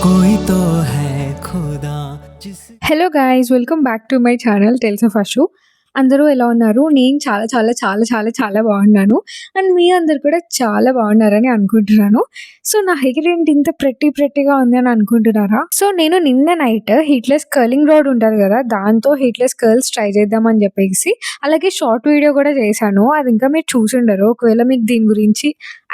कोई तो है खुदा जिस hello guys, welcome back to my channel tells of Ashu. అందరూ ఎలా ఉన్నారు? నేను చాలా చాలా చాలా చాలా చాలా బాగున్నాను. అండ్ మీ అందరు కూడా చాలా బాగున్నారని అనుకుంటున్నాను. సో నా హెయిర్ ఏంటి ఇంత ప్రెట్టీగా ఉంది అని అనుకుంటున్నారా? సో నేను నిన్న నైట్ హీట్లెస్ కర్లింగ్ రాడ్ ఉంటుంది కదా, దాంతో హీట్లెస్ కర్ల్స్ ట్రై చేద్దామని చెప్పేసి అలాగే షార్ట్ వీడియో కూడా చేశాను. అది ఇంకా మీరు చూసుండరు. ఒకవేళ మీకు దీని గురించి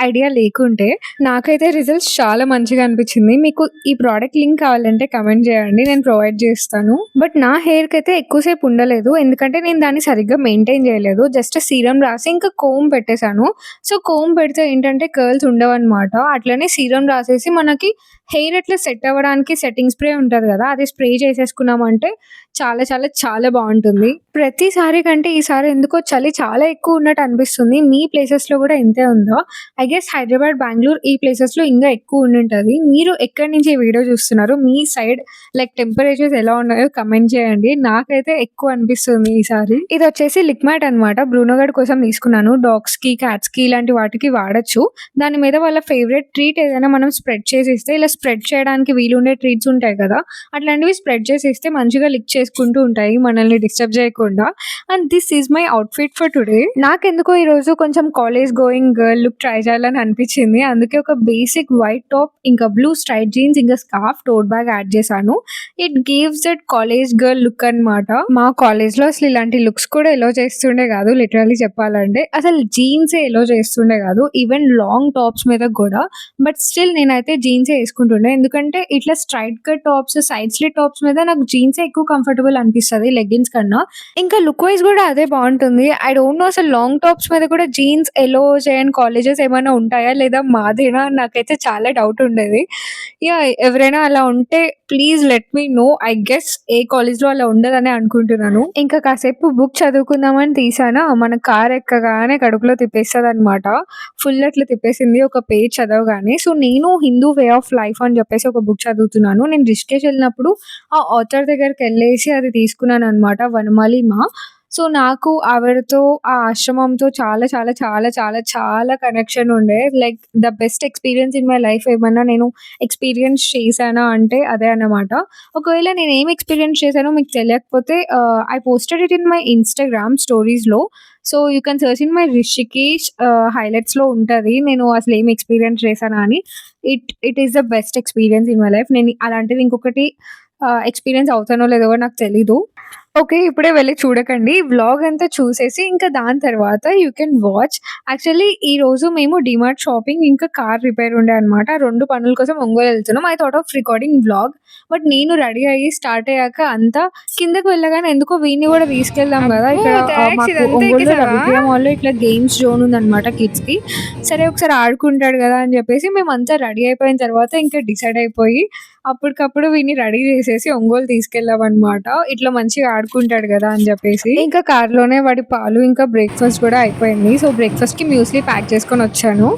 ఐడియా లేకుంటే. నాకైతే రిజల్ట్స్ చాలా మంచిగా అనిపించింది. మీకు ఈ ప్రోడక్ట్ లింక్ కావాలంటే కమెంట్ చేయండి, నేను ప్రొవైడ్ చేస్తాను. బట్ నా హెయిర్కి అయితే ఎక్కువసేపు ఉండలేదు, ఎందుకంటే నేను దాన్ని సరిగ్గా మెయింటైన్ చేయలేదు. జస్ట్ సీరం రాసి ఇంకా కోమ్ పెట్టేశాను. సో కోమ్ పెడితే ఏంటంటే కర్ల్స్ ఉండవన్నమాట. అట్లనే సీరం రాసేసి మనకి హెయిర్ ఎట్లా సెట్ అవ్వడానికి సెట్టింగ్ స్ప్రే ఉంటుంది కదా, అది స్ప్రే చేసేసుకున్నామంటే చాలా చాలా చాలా బాగుంటుంది. ప్రతిసారి కంటే ఈసారి ఎందుకో చలి చాలా ఎక్కువ ఉన్నట్టు అనిపిస్తుంది. మీ ప్లేసెస్లో కూడా ఇంతే ఉందా? ఐ గెస్ హైదరాబాద్, బెంగళూరు ఈ ప్లేసెస్లో ఇంకా ఎక్కువ ఉండుంటది. మీరు ఎక్కడి నుంచి ఈ వీడియో చూస్తున్నారు? మీ సైడ్ లైక్ టెంపరేచర్స్ ఎలా ఉన్నాయో కమెంట్ చేయండి. నాకైతే ఎక్కువ అనిపిస్తుంది ఈసారి. ఇది వచ్చేసి లిక్మాట్ అనమాట. బ్రూనోగడ్ కోసం తీసుకున్నాను. డాగ్స్ కి, క్యాట్స్ కి ఇలాంటి వాటికి వాడచ్చు. దాని మీద వాళ్ళ ఫేవరెట్ ట్రీట్ ఏదైనా మనం స్ప్రెడ్ చేసిస్తే, ఇలా స్ప్రెడ్ చేయడానికి వీలుండే ట్రీట్స్ ఉంటాయి కదా, అట్లాంటివి స్ప్రెడ్ చేసిస్తే మంచిగా లిక్ చేసుకుంటూ ఉంటాయి, మనల్ని డిస్టర్బ్ చేయకుండా. And this is my outfit for today. నాకెందుకో ఈ రోజు కొంచెం college going girl look try చేయాలని అనిపించింది. అందుకే ఒక బేసిక్ వైట్ టాప్, ఇంకా బ్లూ స్ట్రైట్ జీన్స్, ఇంకా స్కార్ఫ్, టోట్ బ్యాగ్ యాడ్ చేశాను. It gives that college girl look అన్నమాట. మా కాలేజ్ లో అసలు ఇలాంటి లుక్స్ కూడా ఎలో చేస్తుండే కాదు. లిటరల్లీ చెప్పాలంటే అసలు జీన్స్ ఎలో చేస్తుండే కాదు, ఈవెన్ లాంగ్ టాప్స్ మీద కూడా. బట్ స్టిల్ నేనైతే జీన్సే వేసుకుంటుండే, ఎందుకంటే ఇట్లా straight cut tops, side slit tops మీద నాకు జీన్సే ఎక్కువ కంఫర్టబుల్ అనిపిస్తుంది లెగ్గిన్స్ కన్నా. ఇంకా లుక్ వైజ్ కూడా అదే బాగుంటుంది. ఐ డోంట్ నో అసలు లాంగ్ టాప్స్ మీద కూడా జీన్స్ ఎలో చేయని కాలేజెస్ ఏమైనా ఉంటాయా, లేదా మాదేనా? నాకైతే చాలా డౌట్ ఉండేది. యా, ఎవరైనా అలా ఉంటే please let me know. I guess a college లో అలా ఉండదని అనుకుంటున్నాను. ఇంకా కాసేపు బుక్ చదువుకుందామని తీసానా, మన కార్ ఎక్కగానే కడుపులో తిప్పేస్తుంది అనమాట. ఫుల్ అట్లా తిప్పేసింది ఒక పేజ్ చదవగానే. సో నేను హిందూ వే ఆఫ్ లైఫ్ అని చెప్పేసి ఒక బుక్ చదువుతున్నాను. నేను రిషికేష్ వెళ్ళినప్పుడు ఆ ఆథర్ దగ్గరికి వెళ్ళేసి అది తీసుకున్నాను అనమాట, వనమాలి మా. సో నాకు ఆవిడతో, ఆ ఆశ్రమంతో చాలా చాలా చాలా చాలా చాలా కనెక్షన్ ఉండే. Like the best experience in my life ఏమన్నా నేను ఎక్స్పీరియన్స్ చేశానా అంటే అదే అన్నమాట. ఒకవేళ నేను ఏం ఎక్స్పీరియన్స్ చేశానో మీకు తెలియకపోతే I posted it in my Instagram స్టోరీస్లో. So you can search in my Rishikesh హైలైట్స్లో ఉంటుంది నేను అసలు ఏం ఎక్స్పీరియన్స్ చేశానా అని. It is the best experience in my life. నేను అలాంటిది ఇంకొకటి ఎక్స్పీరియన్స్ అవుతానో లేదో కూడా నాకు తెలీదు. ఓకే, ఇప్పుడే వెళ్ళి చూడకండి. వ్లాగ్ అంతా చూసేసి ఇంకా దాని తర్వాత యూ కెన్ వాచ్. యాక్చువల్లీ ఈ రోజు మేము డిమార్ట్ షాపింగ్, ఇంకా కార్ రిపేర్ ఉండే అనమాట. 2 పనుల కోసం ఒంగోలు వెళ్తున్నాం. I thought of recording vlog. But నేను రెడీ అయ్యి స్టార్ట్ అయ్యాక అంతా కిందకు వెళ్ళగానే ఎందుకో వీడిని కూడా తీసుకెళ్దాం కదా. ఇక్కడ మాకు ఒంగోలులో రవిప్రియ మాల్లో ఇట్లా గేమ్స్ జోన్ ఉందన్నమాట కిడ్స్ కి. సరే ఒకసారి ఆడుకుంటాడు కదా అని చెప్పేసి మేమంతా రెడీ అయిపోయిన తర్వాత ఇంకా డిసైడ్ అయిపోయి అప్పటికప్పుడు వీడిని రెడీ చేసేసి ఒంగోలు తీసుకెళ్ళాం అనమాట. ఇట్లా మంచిగా ఆడుకుంటాడు కదా అని చెప్పేసి. ఇంకా కార్ లోనే వాడి పాలు, ఇంకా బ్రేక్ఫాస్ట్ కూడా అయిపోయింది. సో బ్రేక్ఫాస్ట్ కి మ్యూస్లీ ప్యాక్ చేసుకొని వచ్చాను.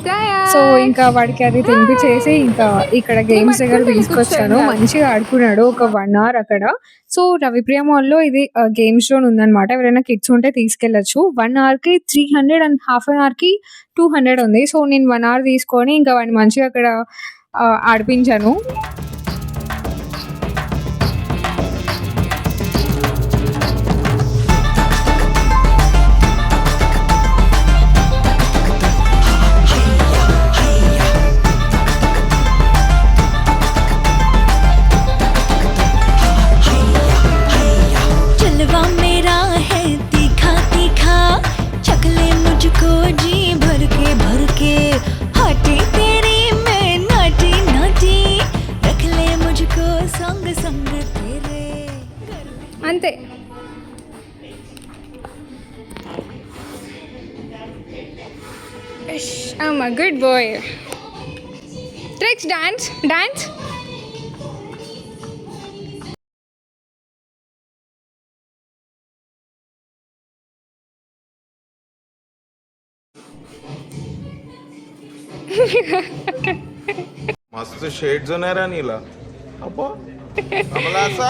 సో ఇంకా వాడికి అది తినిపించేసి ఇంకా ఇక్కడ గేమ్స్ దగ్గర తీసుకొచ్చాను. మంచిగా ఆడుకున్నాడు ఒక 1 hour అక్కడ. సో రవిప్రియ మాల్లో ఇది గేమ్స్ జోన్ ఉందన్నమాట. ఎవరైనా కిడ్స్ ఉంటే తీసుకెళ్లొచ్చు. 1 hour కి 300 అండ్ హాఫ్ అన్ అవర్ కి 200 ఉంది. సో నేను 1 hour తీసుకొని ఇంకా వాడిని మంచిగా అక్కడ ఆడిపించాను. जलवा मेरा है तीखा तीखा, चखले मुझको जी भर के हटे तेरी मैं नाटी नाटी, रख ले मुझको संग संग तेरे. అంతే. Good boy. Tricks, dance dance. मस्त शेड्स होणार नीला अप्पा कमला असा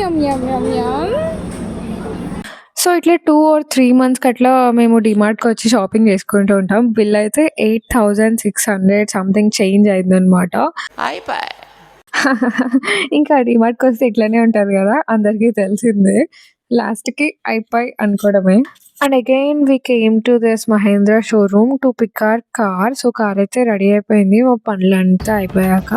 యమ్ యమ్ యమ్ యమ్. సో ఇట్లా 2 or 3 మంత్స్‌కి అట్లా మేము డీమార్ట్‌కి వచ్చి షాపింగ్ చేసుకుంటూ ఉంటాం. బిల్ అయితే 8600 సంథింగ్ చేంజ్ అయిందనమాట. ఇంకా డీమార్ట్‌కి వస్తే ఇట్లనే ఉంటది కదా! అందరికీ తెలిసిందే. లాస్ట్‌కి అయిపోయి అనుకోవడమే. And again we came to this Mahindra showroom to pick our car. So car అయితే రెడీ అయిపోయింది. మా పనులంతా అయిపోయాక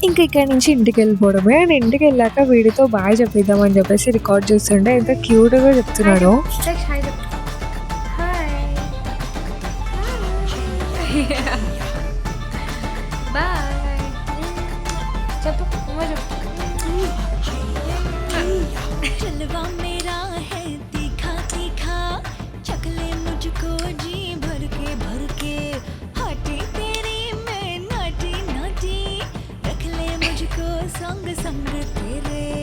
ఇంకా ఇక్కడి నుంచి ఇంటికెళ్ళిపోవడమే. అండ్ ఇంటికెళ్ళాక వీడితో బాయ్ చెప్పిద్దామని చెప్పేసి రికార్డ్ చేస్తుంటే ఎంత క్యూట్‌గా చెప్తున్నాడో. जलवा मेरा है तीखा तीखा चकले मुझको जी भर के हाटी तेरी मैं नाटी नाटी रख ले मुझको संग संग तेरे